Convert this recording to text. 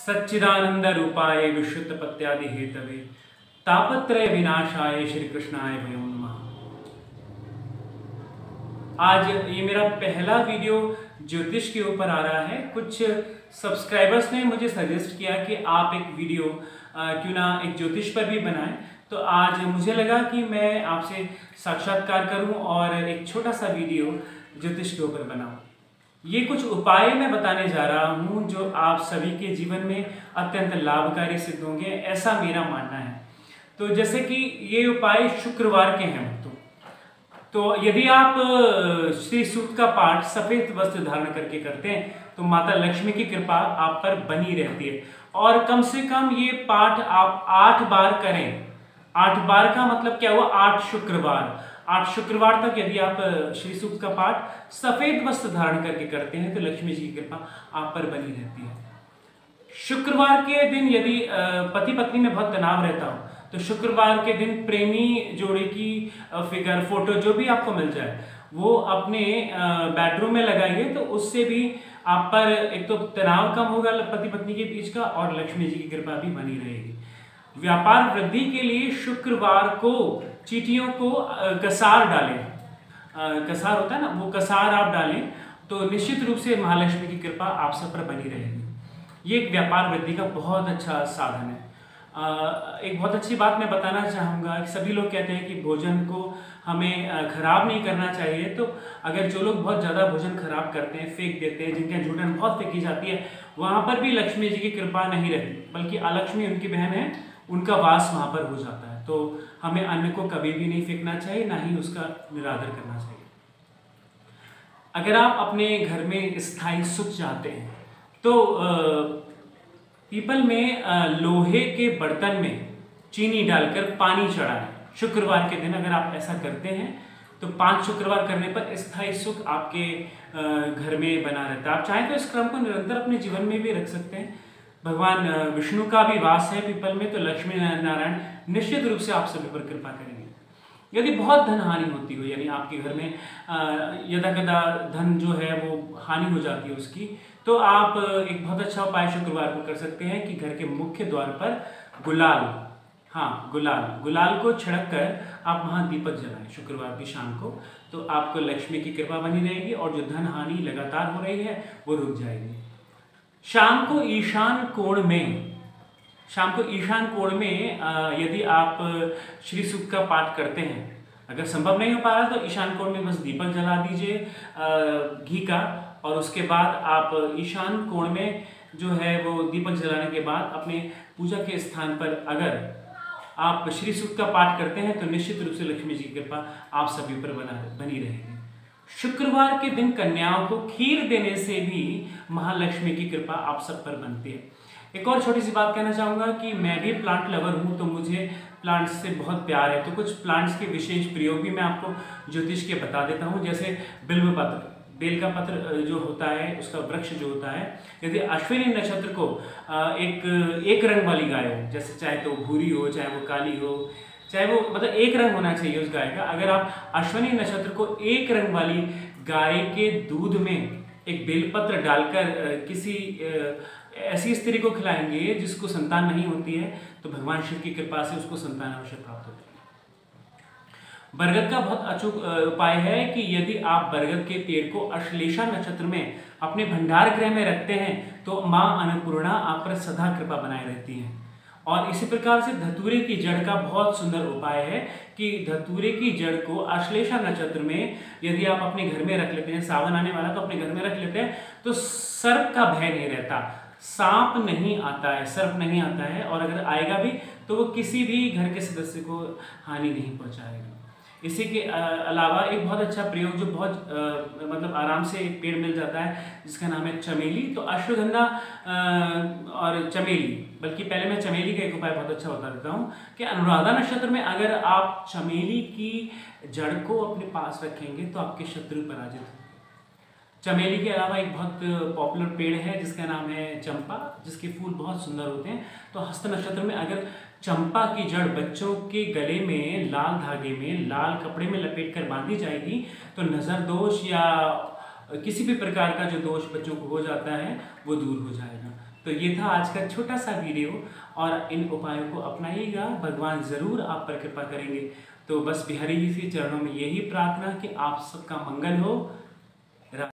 सच्चिदानंद रूपाय विश्वोत्पत्त्यादि Hathaway तापत्रय विनाशाय श्री कृष्णाय वयं नमः। आज ये मेरा पहला वीडियो ज्योतिष के ऊपर आ रहा है। कुछ सब्सक्राइबर्स ने मुझे सजेस्ट किया कि आप एक वीडियो क्यों ना एक ज्योतिष पर भी बनाएं, तो आज मुझे लगा कि मैं आपसे साक्षात्कार करूं और एक छोटा सा वीडियो ज्योतिष के ऊपर बनाऊं। ये कुछ उपाय मैं बताने जा रहा हूं जो आप सभी के जीवन में अत्यंत लाभकारी सिद्ध होंगे, ऐसा मेरा मानना है। तो जैसे कि ये उपाय शुक्रवार के हैं, तो यदि आप श्री सूक्त का पाठ सफेद वस्त्र धारण करके करते हैं तो माता लक्ष्मी की कृपा आप पर बनी रहती है। और कम से कम ये पाठ आप 8 बार करें। 8 बार का मतलब क्या हुआ? 8 शुक्रवार। 8 शुक्रवार तक यदि आप श्री सूक्त का पाठ सफेद वस्त्र धारण करके करते हैं तो लक्ष्मी जी की कृपा आप पर बनी रहती है। शुक्रवार के दिन यदि पति पत्नी में बहुत तनाव रहता हो तो शुक्रवार के दिन प्रेमी जोड़े की फिगर फोटो जो भी आपको मिल जाए वो अपने बेडरूम में लगाइए, तो उससे भी आप पर एक तो तनाव कम होगा पति पत्नी के बीच का और लक्ष्मी जी की कृपा भी बनी रहेगी। व्यापार वृद्धि के लिए शुक्रवार को चींटियों को कसार डालें। कसार होता है ना, वो कसार आप डालें तो निश्चित रूप से महालक्ष्मी की कृपा आप सब पर बनी रहेगी। ये एक व्यापार वृद्धि का बहुत अच्छा साधन है। एक बहुत अच्छी बात मैं बताना चाहूँगा कि सभी लोग कहते हैं कि भोजन को हमें खराब नहीं करना चाहिए, तो अगर जो लोग बहुत ज़्यादा भोजन खराब करते हैं, फेंक देते हैं, जिनके झूठन बहुत फेंकी जाती है, वहाँ पर भी लक्ष्मी जी की कृपा नहीं रहती, बल्कि अलक्ष्मी उनकी बहन है, उनका वास वहाँ पर हो जाता है। तो हमें अन्न को कभी भी नहीं फेंकना चाहिए, ना ही उसका निरादर करना चाहिए। अगर आप अपने घर में स्थायी सुख चाहते हैं तो पीपल में लोहे के बर्तन में चीनी डालकर पानी चढ़ाएं। शुक्रवार के दिन अगर आप ऐसा करते हैं तो 5 शुक्रवार करने पर स्थायी सुख आपके घर में बना रहता है। आप चाहें तो इस क्रम को निरंतर अपने जीवन में भी रख सकते हैं। भगवान विष्णु का भी वास है पीपल में, तो लक्ष्मी नारायण निश्चित रूप से आप सभी पर कृपा करेंगे। यदि बहुत धन हानि होती हो, यानी आपके घर में यदा कदा धन जो है वो हानि हो जाती है उसकी, तो आप एक बहुत अच्छा उपाय शुक्रवार को कर सकते हैं कि घर के मुख्य द्वार पर गुलाल को छिड़क कर आप वहाँ दीपक जलाएं शुक्रवार की शाम को, तो आपको लक्ष्मी की कृपा बनी रहेगी और जो धन हानि लगातार हो रही है वो रुक जाएगी। शाम को ईशान कोण में यदि आप श्री सूक्त का पाठ करते हैं, अगर संभव नहीं हो पाया तो ईशान कोण में बस दीपक जला दीजिए घी का, और उसके बाद आप ईशान कोण में जो है वो दीपक जलाने के बाद अपने पूजा के स्थान पर अगर आप श्री सूक्त का पाठ करते हैं तो निश्चित रूप से लक्ष्मी जी की कृपा आप सभी पर बनी रहेगी। शुक्रवार के दिन कन्याओं को खीर देने से भी महालक्ष्मी की कृपा आप सब पर बनती है। एक और छोटी सी बात कहना चाहूँगा कि मैं भी प्लांट लवर हूँ, तो मुझे प्लांट्स से बहुत प्यार है, तो कुछ प्लांट्स के विशेष प्रयोग भी मैं आपको ज्योतिष के बता देता हूँ। जैसे बिल्व पत्र, बेल का पत्र जो होता है, उसका वृक्ष जो होता है, यदि अश्विनी नक्षत्र को एक रंग वाली गाय हो, जैसे चाहे तो भूरी हो, चाहे वो काली हो, चाहे वो मतलब एक रंग होना चाहिए उस गाय का, अगर आप अश्विनी नक्षत्र को एक रंग वाली गाय के दूध में एक बेलपत्र डालकर किसी ऐसी स्त्री को खिलाएंगे जिसको संतान नहीं होती है, तो भगवान शिव की कृपा से उसको संतान अवश्य प्राप्त होती है। बरगद का बहुत अचूक उपाय है कि यदि आप बरगद के पेड़ को अश्लेषा नक्षत्र में अपने भंडार गृह में रखते हैं तो माँ अन्नपूर्णा आप पर सदा कृपा बनाए रहती हैं। और इसी प्रकार से धतूरे की जड़ का बहुत सुंदर उपाय है कि धतूरे की जड़ को अश्लेषा नक्षत्र में यदि आप अपने घर में रख लेते हैं, सावन आने वाला तो अपने घर में रख लेते हैं, तो सर्प का भय नहीं रहता, सांप नहीं आता है, सर्प नहीं आता है, और अगर आएगा भी तो वो किसी भी घर के सदस्य को हानि नहीं पहुंचाएगा। इसी के अलावा एक बहुत अच्छा प्रयोग जो बहुत मतलब आराम से एक पेड़ मिल जाता है जिसका नाम है चमेली। तो अश्वगंधा और चमेली, बल्कि पहले मैं चमेली का एक उपाय बहुत अच्छा बता देता हूँ कि अनुराधा नक्षत्र में अगर आप चमेली की जड़ को अपने पास रखेंगे तो आपके शत्रु पराजित होंगे। चमेली के अलावा एक बहुत पॉपुलर पेड़ है जिसका नाम है चंपा, जिसके फूल बहुत सुंदर होते हैं। तो हस्त नक्षत्र में अगर चंपा की जड़ बच्चों के गले में लाल धागे में लाल कपड़े में लपेट कर बांधी जाएगी तो नज़र दोष या किसी भी प्रकार का जो दोष बच्चों को हो जाता है वो दूर हो जाएगा। तो ये था आज का छोटा सा वीडियो, और इन उपायों को अपनाइएगा, भगवान ज़रूर आप पर कृपा करेंगे। तो बस बिहारी जी के चरणों में यही प्रार्थना कि आप सबका मंगल हो।